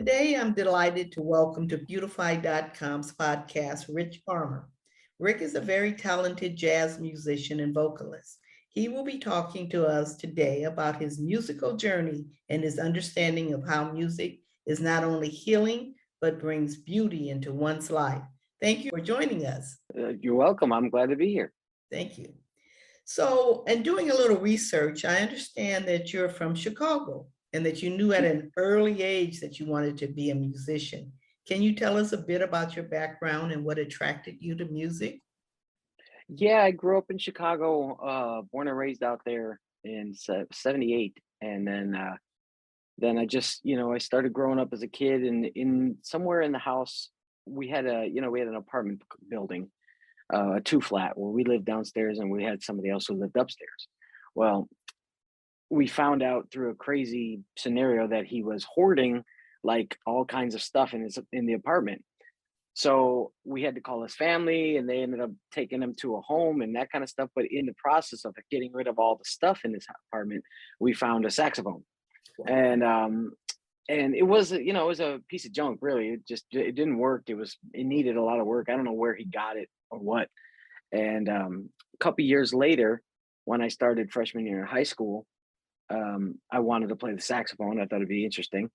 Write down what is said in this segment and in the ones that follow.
Today, I'm delighted to welcome to Beautify.com's podcast, Rich Parma. Rick is a very talented jazz musician and vocalist. He will be talking to us today about his musical journey and his understanding of how music is not only healing, but brings beauty into one's life. Thank you for joining us. You're welcome. I'm glad to be here. Thank you. So, in doing a little research, I understand that you're from Chicago and that you knew at an early age that you wanted to be a musician. Can you tell us a bit about your background and what attracted you to music? Yeah, I grew up in Chicago, born and raised out there in 78. And then I just, I started growing up as a kid and in somewhere in the house, we had an apartment building, a two flat where we lived downstairs and we had somebody else who lived upstairs. Well, we found out through a crazy scenario that he was hoarding like all kinds of stuff in the apartment. So we had to call his family and they ended up taking him to a home and that kind of stuff. But in the process of getting rid of all the stuff in his apartment, we found a saxophone. Wow. And it was, it was a piece of junk, really. It didn't work. It needed a lot of work. I don't know where he got it or what. And a couple years later, when I started freshman year in high school, I wanted to play the saxophone. I thought it'd be interesting.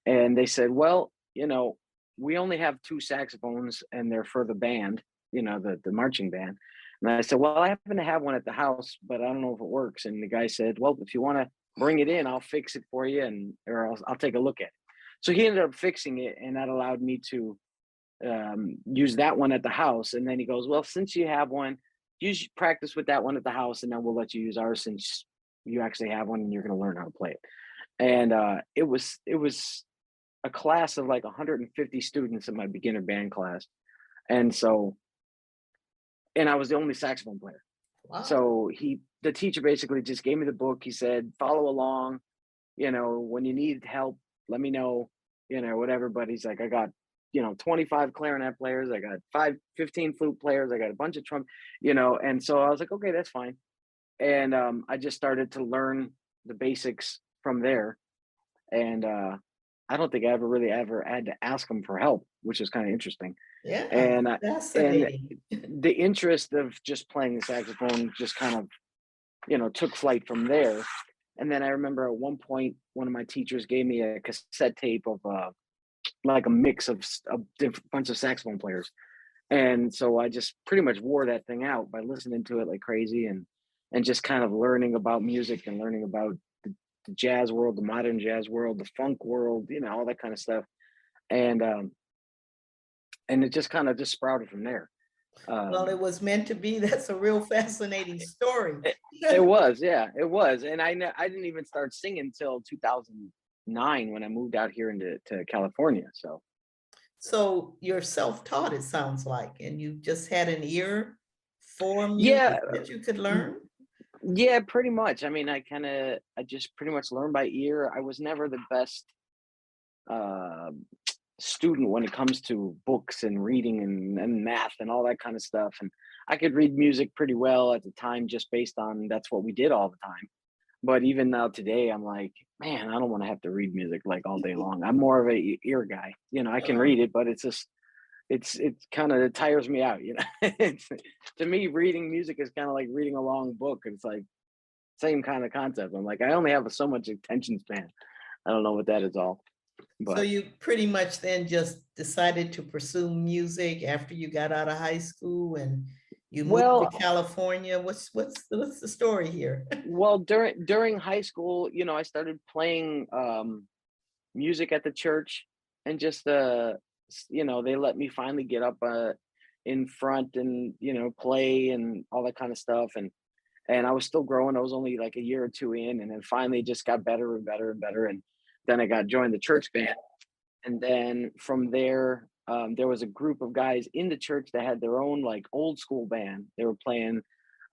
And they said, well, we only have two saxophones and they're for the band, the marching band. And I said, well, I happen to have one at the house, but I don't know if it works. And the guy said, well, if you want to bring it in, I'll fix it for you or I'll take a look at it. So he ended up fixing it and that allowed me to use that one at the house. And then he goes, well, since you have one, you should practice with that one at the house and then we'll let you use ours since you actually have one and you're going to learn how to play it. And it was a class of like 150 students in my beginner band class. And I was the only saxophone player. Wow. So the teacher basically just gave me the book. He said, follow along, when you need help, let me know, whatever. But he's like, I got, 25 clarinet players. I got 15 flute players. I got a bunch of and so I was like, okay, that's fine. And I just started to learn the basics from there. And I don't think I ever had to ask him for help, which is kind of interesting. Yeah, And fascinating. the interest of just playing the saxophone just kind of, took flight from there. And then I remember at one point, one of my teachers gave me a cassette tape of like a mix of different bunch of saxophone players. And so I just pretty much wore that thing out by listening to it like crazy and just kind of learning about music and learning about the jazz world, the modern jazz world, the funk world, all that kind of stuff. And it just kind of just sprouted from there. Well, it Um, was meant to be. That's a real fascinating story. it, it was, yeah, it was. And I didn't even start singing until 2009 when I moved out here to California. So So you're self-taught, it sounds like, and you just had an ear for yeah, music that you could learn? yeah, pretty much. I mean, I just pretty much learned by ear. I was never the best uh, student when it comes to books and reading and math and all that kind of stuff. And I could read music pretty well at the time just based on that's what we did all the time. But even now today, I'm like, man, I don't want to have to read music like all day long. I'm more of a ear guy. I can Oh, read it, but it's kind of, it tires me out. It's, to me, reading music is kind of like reading a long book. It's like same kind of concept. I'm like, I only have so much attention span. I don't know what that is all, so but you pretty much then just decided to pursue music after you got out of high school and you moved to well, California. What's the story here? during high school, I started playing music at the church, and just they let me finally get up in front and play and all that kind of stuff, and I was still growing. I was only like a year or two in, and then finally just got better and better and better, and then I got joined the church band. And then from there, there was a group of guys in the church that had their own like old school band. They were playing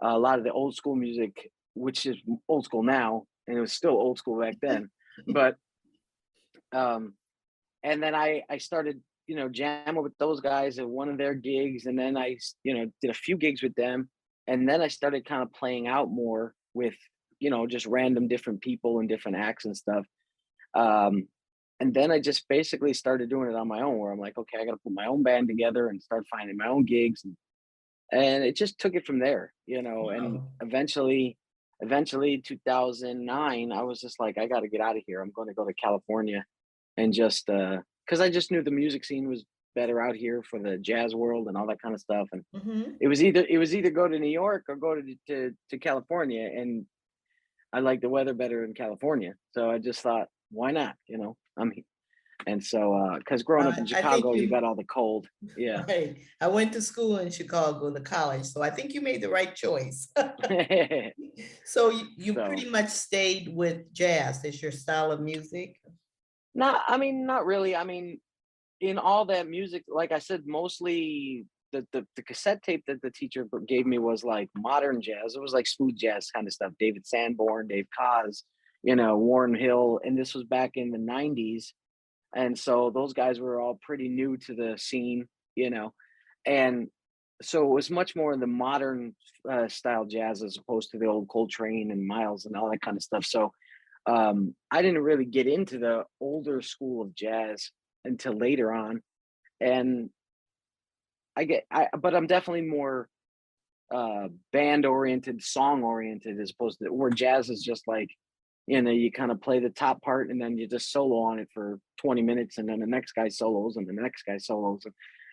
a lot of the old school music, which is old school now, and it was still old school back then. But um, and then I started jamming with those guys at one of their gigs, and then did a few gigs with them, and then I started kind of playing out more with just random different people and different acts and stuff. Um, And then I just basically started doing it on my own, where I'm like, okay, I got to put my own band together and start finding my own gigs, and it just took it from there, and Wow. eventually 2009, I was just like, I got to get out of here. I'm going to go to California and just because I just knew the music scene was better out here for the jazz world and all that kind of stuff. And Mhm. it was either go to New York or go to California, and I like the weather better in California. So I just thought, why not? And so because growing up in I think Chicago, you you got all the cold. Yeah. right. I went to school in Chicago, the college, so I think you made the right choice. So you So pretty much stayed with jazz as your style of music? not really. I mean, in all that music, like I said, mostly the cassette tape that the teacher gave me was like modern jazz. It was like smooth jazz kind of stuff. David Sanborn, Dave Koz, Warren Hill, and this was back in the '90s, and so those guys were all pretty new to the scene, and so it was much more in the modern style jazz as opposed to the old Coltrane and Miles and all that kind of stuff. So I didn't really get into the older school of jazz until later on, and but I'm definitely more band oriented, song oriented, as opposed to where jazz is just like, you kind of play the top part and then you just solo on it for 20 minutes, and then the next guy solos and the next guy solos,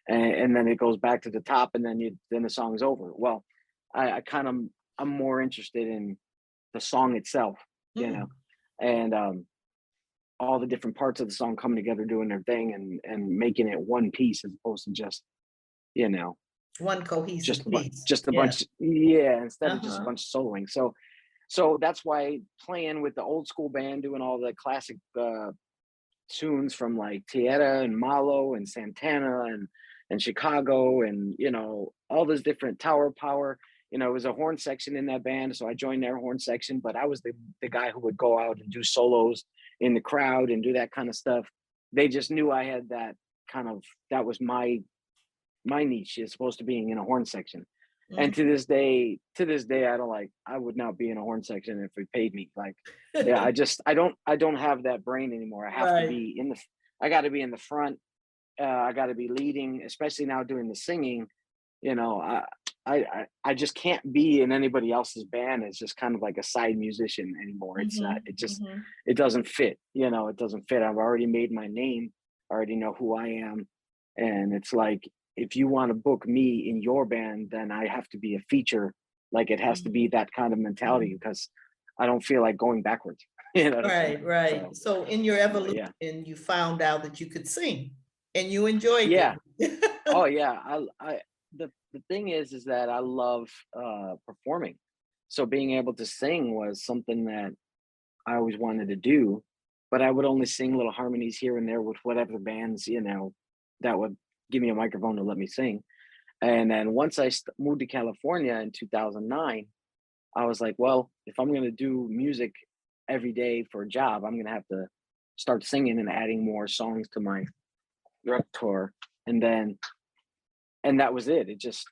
and then it goes back to the top, and then the song's over. Well, I kind of I'm more interested in the song itself, you know, Mm, and all the different parts of the song coming together, doing their thing, and making it one piece as opposed to just, you know, one cohesive piece. just a Yeah. bunch, yeah, instead of just a Uh-huh. bunch of soloing. So that's why playing with the old school band, doing all the classic tunes from like Tierra and Malo and Santana and Chicago, and all those different Tower Power. It was a horn section in that band, so I joined their horn section. But I was the guy who would go out and do solos in the crowd and do that kind of stuff. They just knew I had that was my niche, is supposed to being in a horn section. And Mhm. to this day, I would not be in a horn section if it paid me. Like, yeah, I don't have that brain anymore. Right. I got to be in the front. I got to be leading, especially now doing the singing. You know, I, I just can't be in anybody else's band as just kind of like a side musician anymore. It's not. Mhm, mhm. It doesn't fit. It doesn't fit. I've already made my name. I already know who I am, and it's like, if you want to book me in your band, then I have to be a feature. Like, it has to be Mhm, that kind of mentality, mhm. because I don't feel like going backwards. You know what I'm saying? Right, right. So, So in your but yeah, evolution, you found out that you could sing and you enjoyed yeah. it. Oh yeah. The thing is that I love performing. So being able to sing was something that I always wanted to do, but I would only sing little harmonies here and there with whatever bands, that would give me a microphone to let me sing. And then once I moved to California in 2009, I was like, well, if I'm going to do music every day for a job, I'm going to have to start singing and adding more songs to my repertoire. And then, and that was it. It just,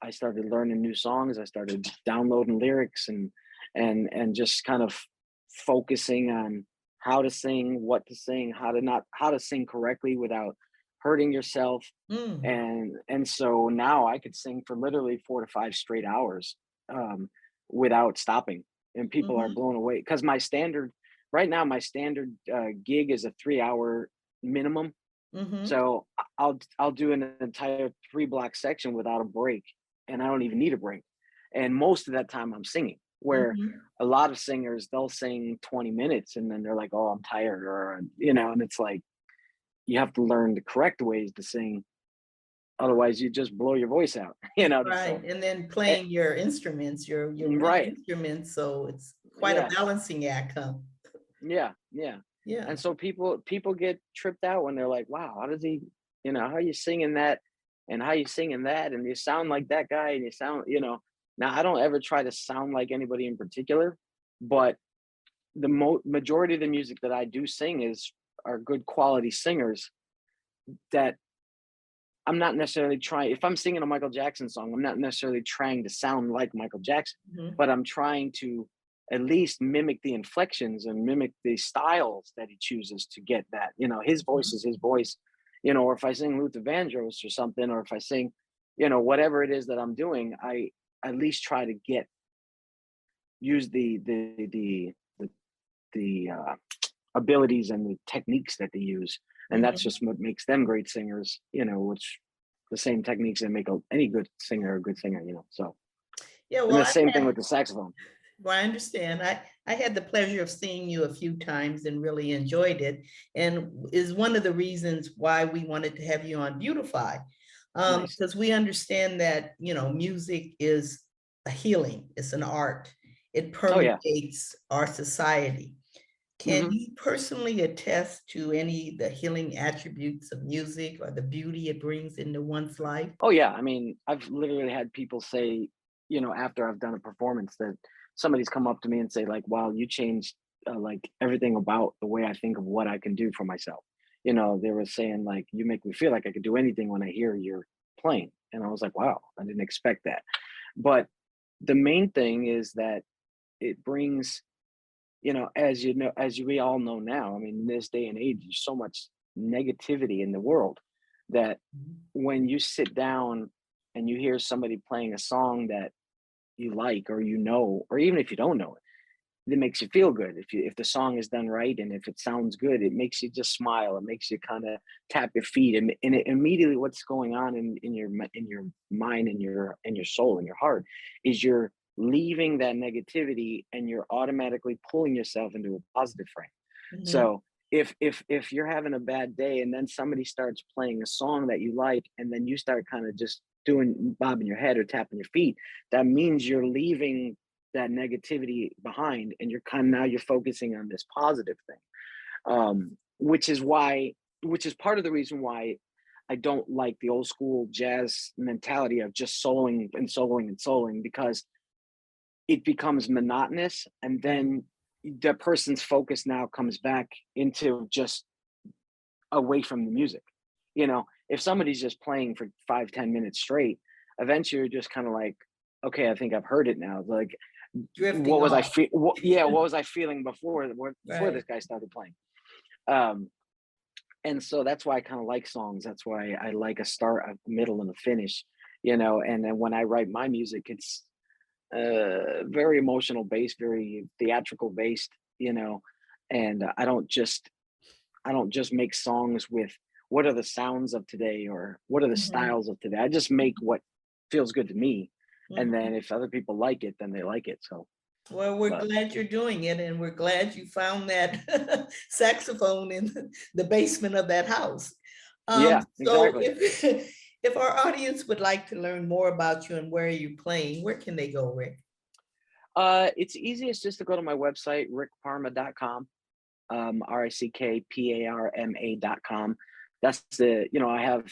I started learning new songs. I started downloading lyrics, and just kind of focusing on how to sing, what to sing, how to sing correctly without hurting yourself. Mm, And so now I could sing for literally 4 to 5 straight hours, um, without stopping, and people are mhm, blown away because my standard gig is a 3 hour minimum. mhm, So I'll do an entire 3 block section without a break, and I don't even need a break. And most of that time I'm singing. Where mhm, a lot of singers, they'll sing 20 minutes and then they're like, "Oh, I'm tired," or and it's like, you have to learn the correct ways to sing, otherwise you just blow your voice out. right. So And then eh, playing your instruments, your wind right, instruments, so it's quite a yeah, balancing act, huh? yeah, yeah. Yeah. And so people get tripped out when they're like, "Wow, how does he, how you singing that, and how you singing that, and you sound like that guy, and you sound, Now I don't ever try to sound like anybody in particular, but the majority of the music that I do sing are good quality singers that I'm not necessarily trying. If I'm singing a Michael Jackson song, I'm not necessarily trying to sound like Michael Jackson, Mhm, but I'm trying to at least mimic the inflections and mimic the styles that he chooses to get that. His voice Mhm. is his voice, or if I sing Luther Vandross or something, or if I sing, whatever it is that I'm doing, I at least try to use the abilities and the techniques that they use. And that's Mhm. just what makes them great singers, which the same techniques that make any good singer a good singer, so. Yeah, And well, the same thing with the saxophone. I understand. I had the pleasure of seeing you a few times and really enjoyed it, and is one of the reasons why we wanted to have you on Beautify, Nice. because we understand that, music is a healing, it's an art. It Oh yeah. permeates our society. Can Hmm. you personally attest to any the healing attributes of music or the beauty it brings into one's life? Oh yeah. I mean, I've literally had people say, after I've done a performance, that somebody's come up to me and say like, "Wow, you changed like everything about the way I think of what I can do for myself." They were saying like, "You make me feel like I could do anything when I hear you're playing," and I was like, "Wow, I didn't expect that." But the main thing is that it brings, as we all know now, I mean, in this day and age, there's so much negativity in the world that Mhm. when you sit down and you hear somebody playing a song that you like, or or even if you don't know it, it makes you feel good. If the song is done right and if it sounds good, it makes you just smile. It makes you kind of tap your feet, and it immediately what's going on in your mind and your soul and your heart is you're leaving that negativity and you're automatically pulling yourself into a positive frame. Mhm. So if you're having a bad day and then somebody starts playing a song that you like, and then you start kind of just doing bobbing your head or tapping your feet, that means you're leaving that negativity behind, and you're kind of now you're focusing on this positive thing. Which is part of the reason why I don't like the old school jazz mentality of just soloing and soloing and soloing, because it becomes monotonous, and Right. then the person's focus now comes back into just away from the music. If somebody's just playing for 5-10 minutes straight, eventually you're just kind of like, okay, I think I've heard it now. Like, Drifting off. yeah, what was I feeling before Right. this guy started playing? Um, and so that's why I kind of like songs. That's why I like a start, a middle, and a finish. And then when I write my music, it's very emotional based, very theatrical based. And I don't just make songs with what are the sounds of today or what are the Mhm. styles of today. I just make what feels good to me. And Mhm. then if other people like it, then they like it. So, Well, we're but glad you're doing it, and we're glad you found that saxophone in the basement of that house. yeah, So exactly. if if our audience would like to learn more about you and where you're playing, where can they go, Rick? It's easiest just to go to my website, rickparma.com, rickparma.com. That's I have,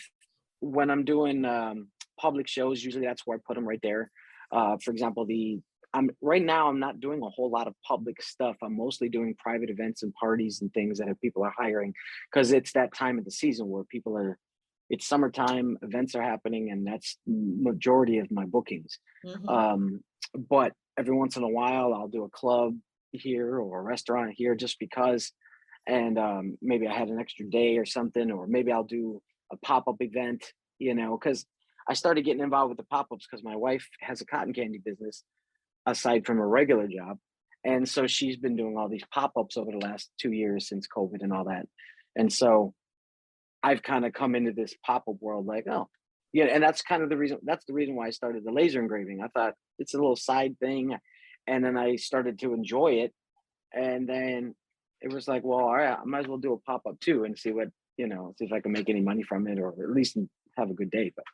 when I'm doing public shows, usually that's where I put them right there. For example, I'm right now, I'm not doing a whole lot of public stuff. I'm mostly doing private events and parties and things that people are hiring, because it's that time of the season where it's summertime, events are happening, and that's majority of my bookings. Mhm. Um, but every once in a while, I'll do a club here or a restaurant here just because, and maybe I had an extra day or something, or maybe I'll do a pop-up event, because I started getting involved with the pop-ups because my wife has a cotton candy business aside from a regular job. And so she's been doing all these pop-ups over the last 2 years since COVID and all that. And so I've kind of come into this pop-up world like, oh, yeah, and that's the reason why I started the laser engraving. I thought it's a little side thing. And then I started to enjoy it. And then it was like, well, all right, I might as well do a pop-up too and see if I can make any money from it, or at least have a good day. But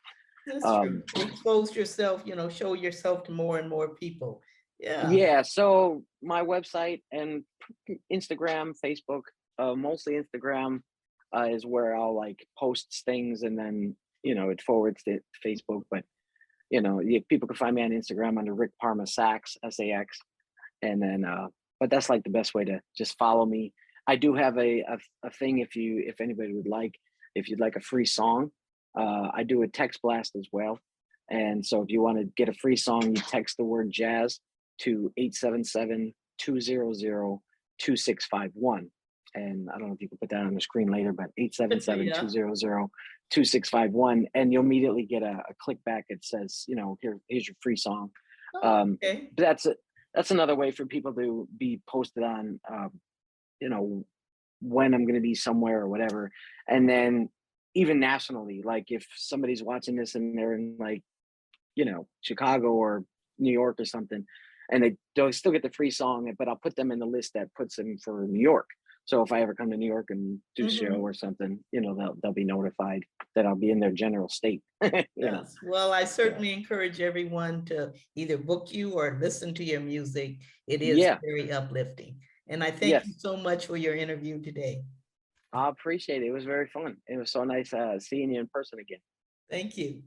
That's true. Expose yourself, show yourself to more and more people. Yeah. yeah, so my website and Instagram, Facebook, mostly Instagram, is where I'll like post things, and then it forwards to Facebook. But yeah, people can find me on Instagram under Rick Parma Sax, SAX, and then but that's like the best way to just follow me. I do have a thing, if anybody would like, if you'd like a free song, I do a text blast as well. And so if you want to get a free song, you text the word jazz to 877 877-200-2651. And I don't know if you can put that on the screen later, but 877 two Yeah. zero zero 2651, and you'll immediately get a click back. It says, here's your free song. Oh, Um, okay. that's another way for people to be posted on, you know, when I'm going to be somewhere or whatever. And then even nationally, like if somebody's watching this and they're in like, Chicago or New York or something, and they don't still get the free song, but I'll put them in the list that puts them for New York. So if I ever come to New York and do a show Mhm. or something, they'll be notified that I'll be in their general state. Yes. Well, I Yeah. certainly encourage everyone to either book you or listen to your music. It is Yeah. very uplifting. And I thank you Yes. so much for your interview today. I appreciate it. It was very fun. It was so nice seeing you in person again. Thank you.